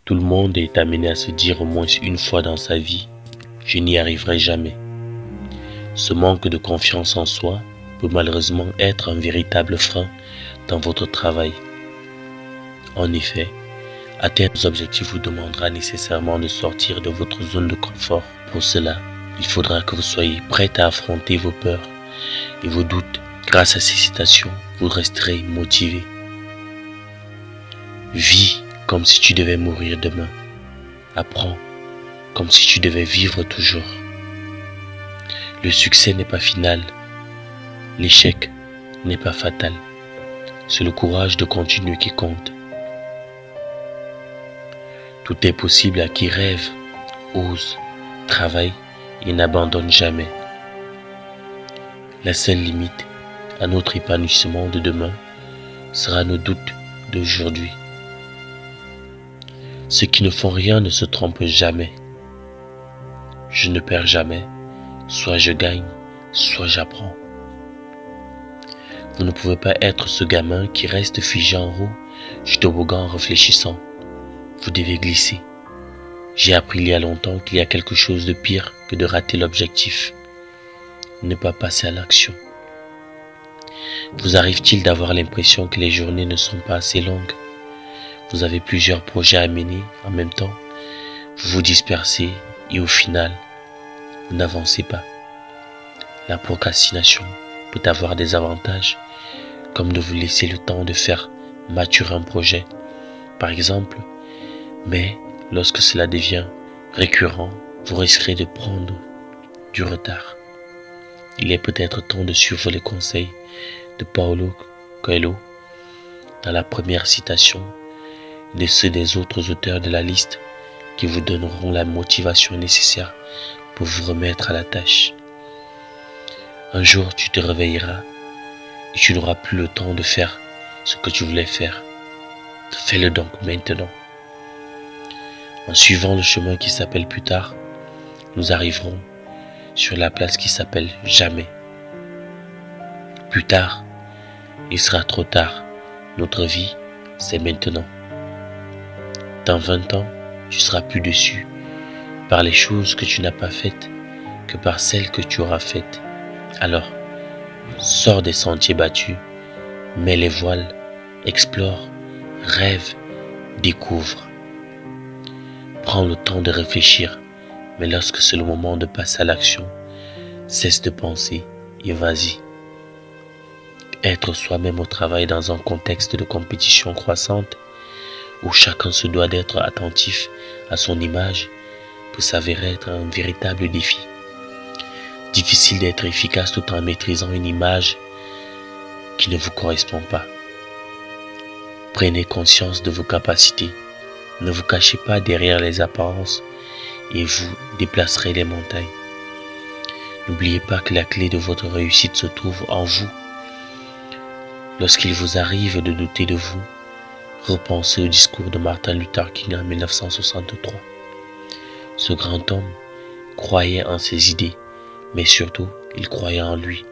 Tout le monde est amené à se dire au moins une fois dans sa vie « je n'y arriverai jamais ». Ce manque de confiance en soi peut malheureusement être un véritable frein dans votre travail. En effet, atteindre vos objectifs vous demandera nécessairement de sortir de votre zone de confort. Pour cela, il faudra que vous soyez prêt à affronter vos peurs et vos doutes. Grâce à ces citations, vous resterez motivé. Vis comme si tu devais mourir demain. Apprends comme si tu devais vivre toujours. Le succès n'est pas final. L'échec n'est pas fatal. C'est le courage de continuer qui compte. Tout est possible à qui rêve, ose, travaille et n'abandonne jamais. La seule limite à notre épanouissement de demain sera nos doutes d'aujourd'hui. Ceux qui ne font rien ne se trompent jamais. Je ne perds jamais, soit je gagne, soit j'apprends. Vous ne pouvez pas être ce gamin qui reste figé en haut du toboggan en réfléchissant. Vous devez glisser. J'ai appris il y a longtemps qu'il y a quelque chose de pire que de rater l'objectif. Ne pas passer à l'action. Vous arrive-t-il d'avoir l'impression que les journées ne sont pas assez longues? Vous avez plusieurs projets à mener en même temps. Vous vous dispersez et au final, vous n'avancez pas. La procrastination peut avoir des avantages, comme de vous laisser le temps de faire maturer un projet, par exemple, mais lorsque cela devient récurrent, vous risquerez de prendre du retard. Il est peut-être temps de suivre les conseils de Paulo Coelho dans la première citation et de ceux des autres auteurs de la liste qui vous donneront la motivation nécessaire pour vous remettre à la tâche. Un jour, tu te réveilleras et tu n'auras plus le temps de faire ce que tu voulais faire. Fais-le donc maintenant. En suivant le chemin qui s'appelle plus tard, nous arriverons sur la place qui s'appelle jamais. Plus tard, il sera trop tard. Notre vie, c'est maintenant. Dans 20 ans, tu seras plus déçu par les choses que tu n'as pas faites que par celles que tu auras faites. Alors, sors des sentiers battus, mets les voiles, explore, rêve, découvre. Prends le temps de réfléchir, mais lorsque c'est le moment de passer à l'action, cesse de penser et vas-y. Être soi-même au travail dans un contexte de compétition croissante, où chacun se doit d'être attentif à son image, peut s'avérer être un véritable défi. Difficile d'être efficace tout en maîtrisant une image qui ne vous correspond pas. Prenez conscience de vos capacités. Ne vous cachez pas derrière les apparences et vous déplacerez les montagnes. N'oubliez pas que la clé de votre réussite se trouve en vous. Lorsqu'il vous arrive de douter de vous, repensez au discours de Martin Luther King en 1963. Ce grand homme croyait en ses idées, mais surtout, il croyait en lui.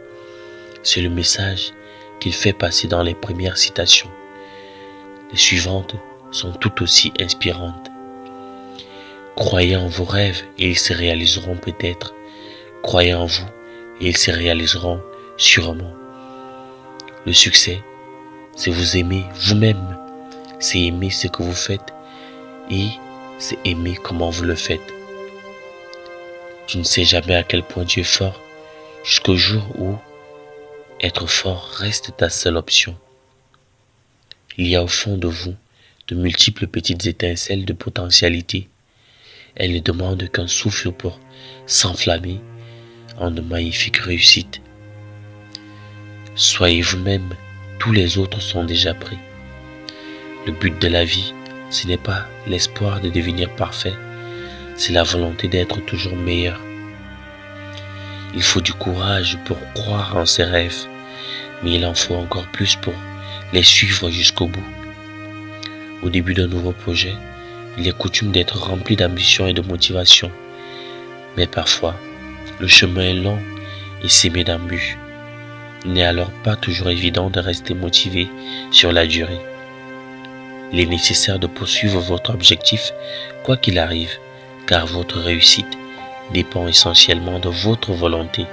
C'est le message qu'il fait passer dans les premières citations. Les suivantes sont tout aussi inspirantes. Croyez en vos rêves et ils se réaliseront peut-être. Croyez en vous et ils se réaliseront sûrement. Le succès, c'est vous aimer vous-même. C'est aimer ce que vous faites et c'est aimer comment vous le faites. Tu ne sais jamais à quel point tu es fort jusqu'au jour où être fort reste ta seule option. Il y a au fond de vous de multiples petites étincelles de potentialité. Elles ne demandent qu'un souffle pour s'enflammer en de magnifiques réussites. Soyez vous-même, tous les autres sont déjà prêts. Le but de la vie, ce n'est pas l'espoir de devenir parfait, c'est la volonté d'être toujours meilleur. Il faut du courage pour croire en ses rêves, mais il en faut encore plus pour les suivre jusqu'au bout. Au début d'un nouveau projet, il est coutume d'être rempli d'ambition et de motivation, mais parfois, le chemin est long et semé d'embûches. Il n'est alors pas toujours évident de rester motivé sur la durée. Il est nécessaire de poursuivre votre objectif quoi qu'il arrive, car votre réussite dépend essentiellement de votre volonté.